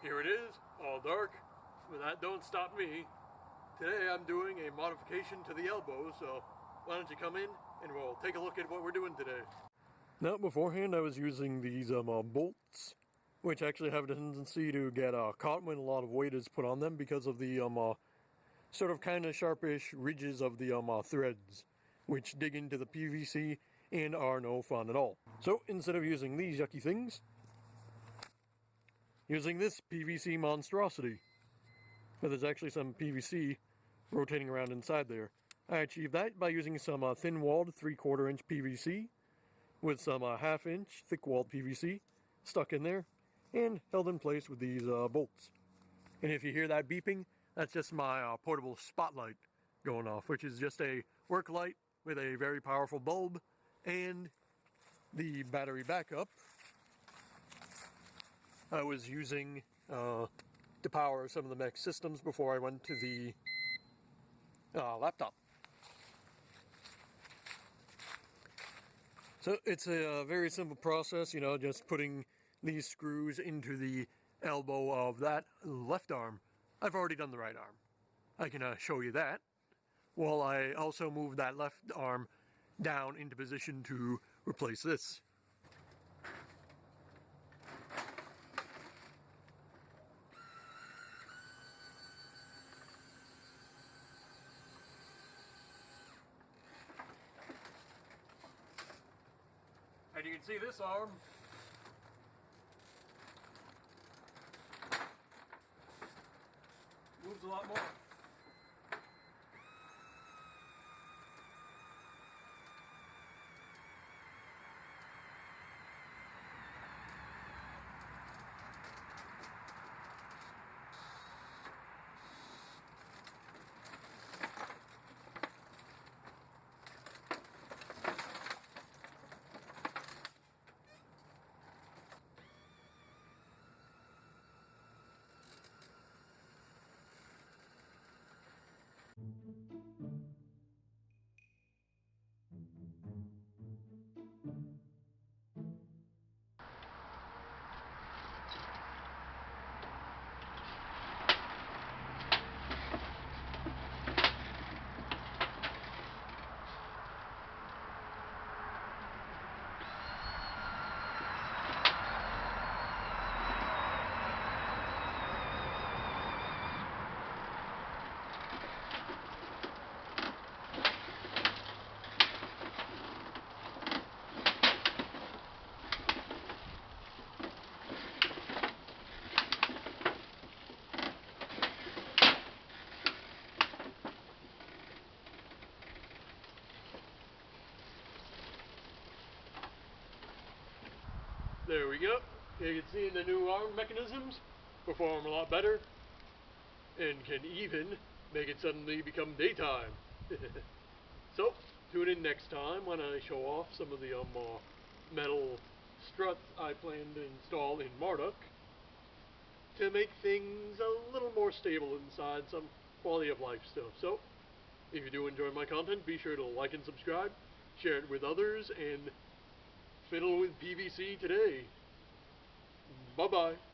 Here it is, all dark, but that don't stop me. Today I'm doing a modification to the elbow, so why don't you come in and we'll take a look at what we're doing today. Now beforehand I was using these bolts, which actually have a tendency to get caught when a lot of weight is put on them because of the sort of kind of sharpish ridges of the threads, which dig into the PVC and are no fun at all. So instead of using these yucky things, using this PVC monstrosity, but there's actually some PVC rotating around inside there. I achieved that by using some thin-walled 3/4 inch PVC with some half-inch thick-walled PVC stuck in there and held in place with these bolts. And if you hear that beeping, that's just my portable spotlight going off, which is just a work light with a very powerful bulb and the battery backup I was using to power some of the mech systems before I went to the laptop. So it's a very simple process, you know, just putting these screws into the elbow of that left arm. I've already done the right arm. I can show you that. While I also move that left arm down into position to replace this. And you can see this arm moves a lot more. There we go. You can see the new arm mechanisms perform a lot better and can even make it suddenly become daytime. So, tune in next time when I show off some of the metal struts I plan to install in Marduk to make things a little more stable inside, some quality of life stuff. So, if you do enjoy my content, be sure to like and subscribe, share it with others, and fiddle with PVC today. Bye-bye.